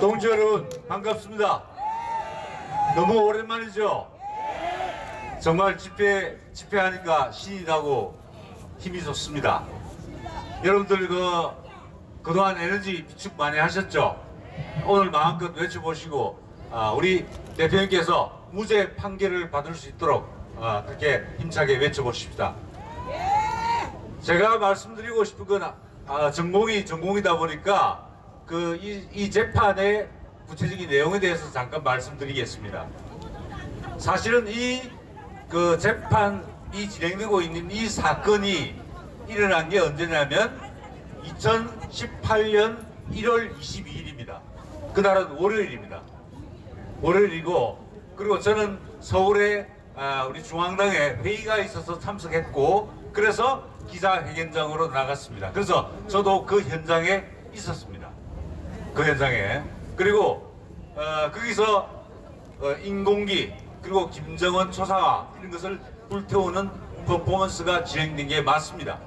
동지 여러분 반갑습니다. 너무 오랜만이죠? 정말 집회하니까 신이 나고 힘이 좋습니다. 여러분들 그동안 에너지 비축 많이 하셨죠? 오늘 마음껏 외쳐보시고 우리 대표님께서 무죄 판결을 받을 수 있도록 그렇게 힘차게 외쳐보십시다. 제가 말씀드리고 싶은 건 전공이다 보니까 이 재판의 구체적인 내용에 대해서 잠깐 말씀드리겠습니다. 사실은 재판이 진행되고 있는 이 사건이 일어난 게 언제냐면 2018년 1월 22일입니다. 그날은 월요일입니다. 월요일이고, 그리고 저는 서울에 우리 중앙당에 회의가 있어서 참석했고, 그래서 기자회견장으로 나갔습니다. 그래서 저도 그 현장에 있었습니다. 그 현장에. 그리고 거기서 인공기 그리고 김정은 초상화 이런 것을 불태우는 퍼포먼스가 진행된 게 맞습니다.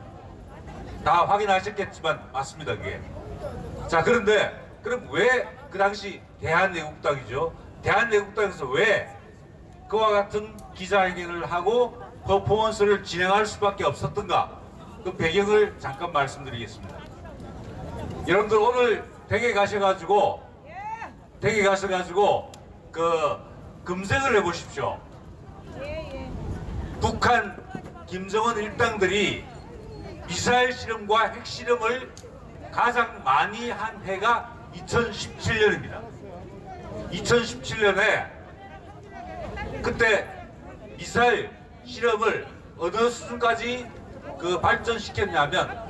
다 확인하셨겠지만 맞습니다, 그게. 자, 그런데 그럼 왜 그 당시 대한애국당이죠? 대한애국당에서 왜 그와 같은 기자회견을 하고 퍼포먼스를 진행할 수밖에 없었던가? 그 배경을 잠깐 말씀드리겠습니다. 여러분들 오늘 댁에 가셔가지고 검색을 해보십시오. 북한 김정은 일당들이 미사일 실험과 핵실험을 가장 많이 한 해가 2017년입니다. 2017년에 그때 미사일 실험을 어느 수준까지 발전시켰냐면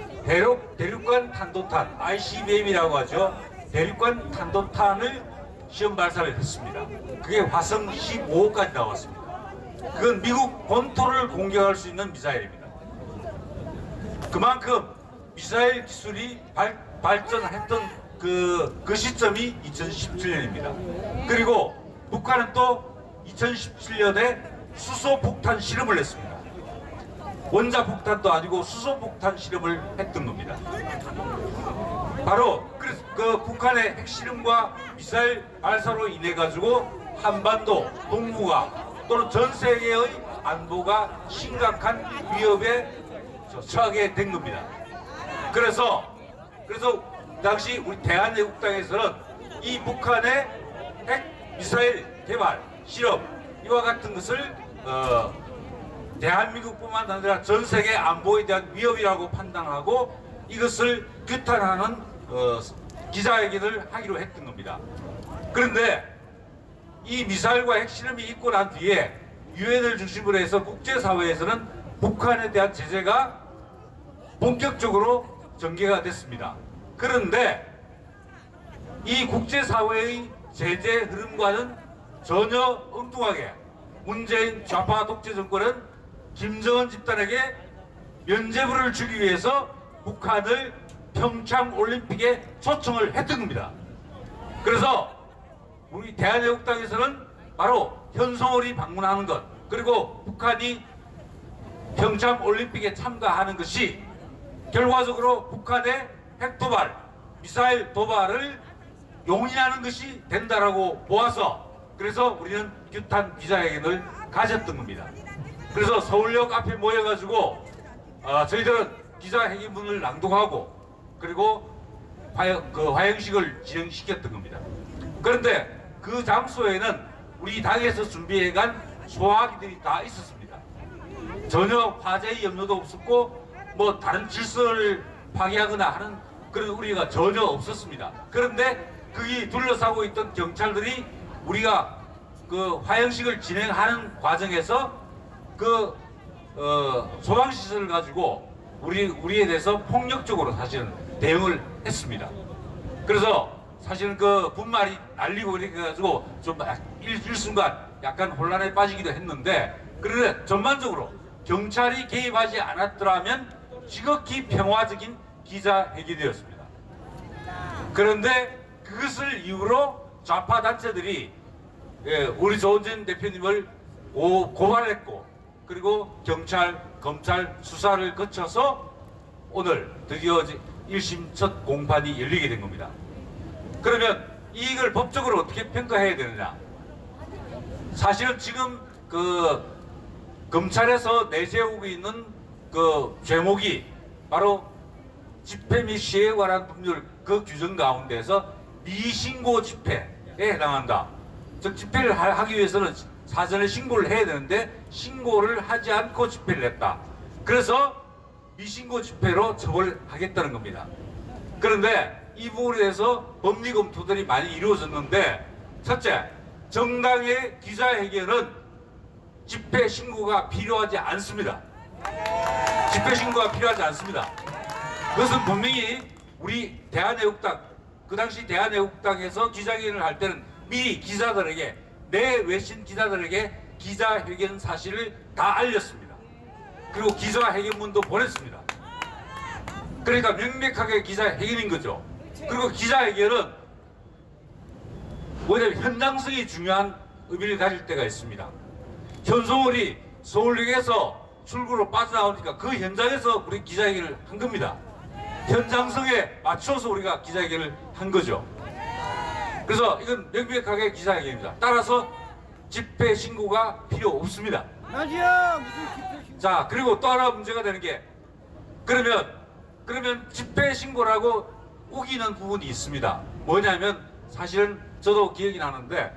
대륙간 탄도탄 ICBM이라고 하죠. 대륙간 탄도탄을 시험 발사를 했습니다. 그게 화성 15호까지 나왔습니다. 그건 미국 본토를 공격할 수 있는 미사일입니다. 그만큼 미사일 기술이 발전했던 그 시점이 2017년입니다. 그리고 북한은 또 2017년에 수소폭탄 실험을 했습니다. 원자폭탄도 아니고 수소폭탄 실험을 했던 겁니다. 바로 그 북한의 핵실험과 미사일 발사로 인해 가지고 한반도 동북아 또는 전 세계의 안보가 심각한 위협에 처하게 된 겁니다. 그래서 당시 우리 대한애국당에서는 이 북한의 핵 미사일 개발 실험 이와 같은 것을 대한민국뿐만 아니라 전 세계 안보에 대한 위협이라고 판단하고 이것을 규탄하는 기자회견을 하기로 했던 겁니다. 그런데 이 미사일과 핵실험이 있고 난 뒤에 유엔을 중심으로 해서 국제사회에서는 북한에 대한 제재가 본격적으로 전개가 됐습니다. 그런데 이 국제사회의 제재 흐름과는 전혀 엉뚱하게 문재인 좌파 독재 정권은 김정은 집단에게 면죄부를 주기 위해서 북한을 평창 올림픽에 초청을 했던 겁니다. 그래서 우리 대한애국당에서는 바로 현송월이 방문하는 것, 그리고 북한이 평창 올림픽에 참가하는 것이 결과적으로 북한의 핵도발, 미사일 도발을 용인하는 것이 된다라고 보아서 그래서 우리는 규탄 기자회견을 가졌던 겁니다. 그래서 서울역 앞에 모여가지고 저희들은 기자회견문을 낭독하고 그리고 화형식을 진행시켰던 겁니다. 그런데 그 장소에는 우리 당에서 준비해간 소화기들이 다 있었습니다. 전혀 화재의 염려도 없었고 뭐 다른 질서를 파괴하거나 하는 그런 우리가 전혀 없었습니다. 그런데 거기 둘러싸고 있던 경찰들이 우리가 그 화형식을 진행하는 과정에서 소방시설을 가지고 우리에 대해서 폭력적으로 사실은 대응을 했습니다. 그래서 사실은 그 분말이 날리고 이렇게 해가지고 좀 일순간 약간 혼란에 빠지기도 했는데, 그런데 전반적으로 경찰이 개입하지 않았더라면 지극히 평화적인 기자회견이었습니다. 그런데 그것을 이유로 좌파 단체들이 우리 조은진 대표님을 고발했고, 그리고 경찰, 검찰 수사를 거쳐서 오늘 드디어 1심 첫 공판이 열리게 된 겁니다. 그러면 이걸 법적으로 어떻게 평가해야 되느냐? 사실은 지금 그 검찰에서 내세우고 있는 그 죄목이 바로 집회 및 시위에 관한 법률 그 규정 가운데서 미신고 집회에 해당한다. 즉 집회를 하기 위해서는 사전에 신고를 해야 되는데 신고를 하지 않고 집회를 했다. 그래서 미신고 집회로 처벌하겠다는 겁니다. 그런데 이 부분에 대해서 법리 검토들이 많이 이루어졌는데, 첫째, 정당의 기자회견은 집회 신고가 필요하지 않습니다. 집회 신고가 필요하지 않습니다. 그것은 분명히 우리 대한애국당, 그 당시 대한애국당에서 기자회견을 할 때는 미리 기자들에게, 내 외신 기자들에게 기자회견 사실을 다 알렸습니다. 그리고 기자회견문도 보냈습니다. 그러니까 명백하게 기자회견인 거죠. 그리고 기자회견은 뭐냐면 현장성이 중요한 의미를 가질 때가 있습니다. 현송월이 서울역에서 출구로 빠져나오니까 그 현장에서 우리 기자회견을 한 겁니다. 현장성에 맞춰서 우리가 기자회견을 한 거죠. 그래서 이건 명백하게 기자회견입니다. 따라서 집회 신고가 필요 없습니다. 맞이야 무슨 집회 신고? 자, 그리고 또 하나 문제가 되는 게, 그러면 집회 신고라고 우기는 부분이 있습니다. 뭐냐면 사실은 저도 기억이 나는데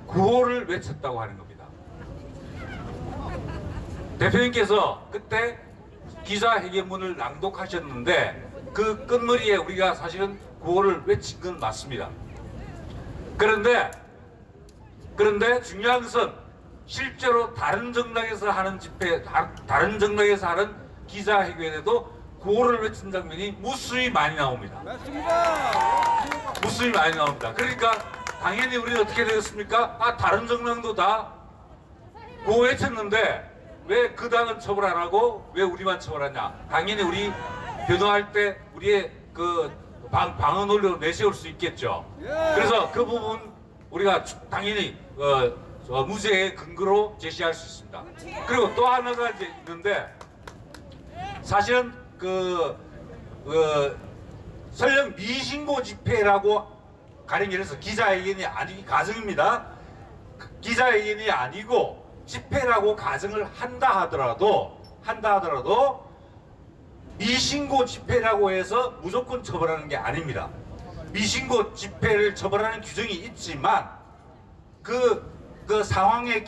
구호를 외쳤다고 하는 겁니다. 대표님께서 그때 기자회견문을 낭독하셨는데 그 끝머리에 우리가 사실은 구호를 외친 건 맞습니다. 그런데 중요한 것은 실제로 다른 정당에서 하는 집회, 다른 정당에서 하는 기자회견에도 구호를 외친 장면이 무수히 많이 나옵니다. 맞습니다. 무수히 많이 나옵니다. 그러니까 당연히 우리는 어떻게 되겠습니까? 다른 정당도 다 구호 외쳤는데 왜 그 당은 처벌 안 하고 왜 우리만 처벌하냐? 당연히 우리 변호할 때 우리의 그 방어 논리로 내세울 수 있겠죠. 그래서 그 부분 우리가 당연히 무죄의 근거로 제시할 수 있습니다. 그리고 또 하나가 이제 있는데, 사실은 설령 미신고 집회라고 가령 해서 기자회견이 아니 가정입니다. 기자회견이 아니고 집회라고 가정을 한다 하더라도 미신고 집회라고 해서 무조건 처벌하는 게 아닙니다. 미신고 집회를 처벌하는 규정이 있지만 그 상황의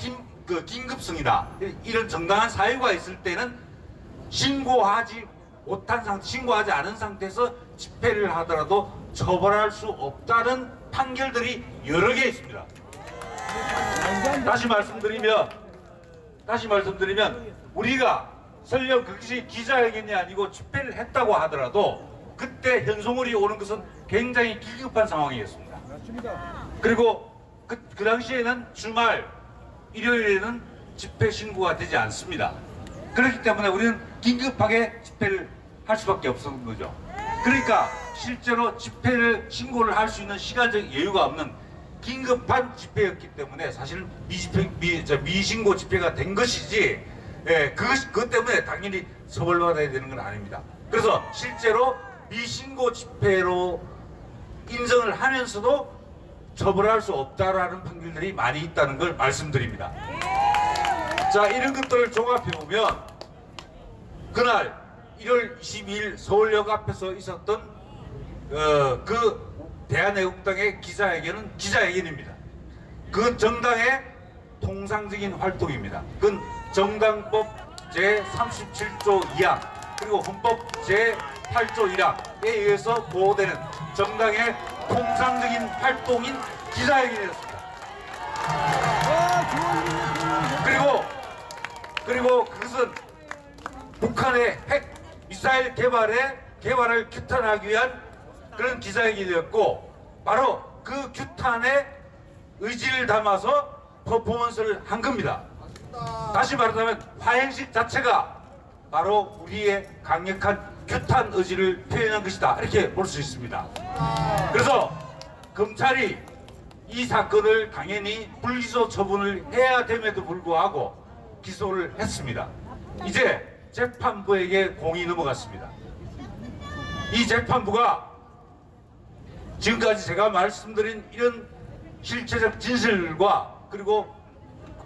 긴급성이나 이런 정당한 사유가 있을 때는 신고하지 않은 상태에서 집회를 하더라도 처벌할 수 없다는 판결들이 여러 개 있습니다. 다시 말씀드리면 우리가 설령 그것이 기자회견이 아니고 집회를 했다고 하더라도 그때 현송월이 오는 것은 굉장히 긴급한 상황이었습니다. 맞습니다. 그리고 그 당시에는 주말 일요일에는 집회 신고가 되지 않습니다. 그렇기 때문에 우리는 긴급하게 집회를 할 수밖에 없었던 거죠. 그러니까 실제로 집회를 신고를 할 수 있는 시간적 여유가 없는 긴급한 집회였기 때문에 사실은 미신고 집회가 된 것이지, 그것 때문에 당연히 처벌받아야 되는 건 아닙니다. 그래서 실제로 미신고 집회로 인정을 하면서도 처벌할 수 없다라는 판결들이 많이 있다는 걸 말씀드립니다. 자, 이런 것들을 종합해 보면 그날 1월 22일 서울역 앞에서 있었던 그 대한애국당의 기자회견은 기자회견입니다. 그 정당의 통상적인 활동입니다. 그건 정당법 제37조 2항 그리고 헌법 제8조 1항에 의해서 보호되는 정당의 통상적인 활동인 기자회견이었습니다. 그리고 그것은 북한의 핵 미사일 개발을 규탄하기 위한 그런 기자회견이었고, 바로 그 규탄의 의지를 담아서 퍼포먼스를 한 겁니다. 다시 말하자면 화행식 자체가 바로 우리의 강력한 규탄 의지를 표현한 것이다, 이렇게 볼 수 있습니다. 그래서 검찰이 이 사건을 당연히 불기소 처분을 해야 됨에도 불구하고 기소를 했습니다. 이제 재판부에게 공이 넘어갔습니다. 이 재판부가 지금까지 제가 말씀드린 이런 실체적 진실과 그리고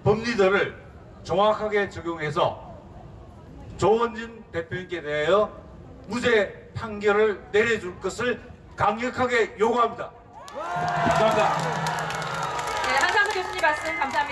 법리들을 정확하게 적용해서 조원진 대표님께 대하여 무죄 판결을 내려줄 것을 강력하게 요구합니다. 감사합니다. 네, 한상수 교수님 말씀 감사합니다.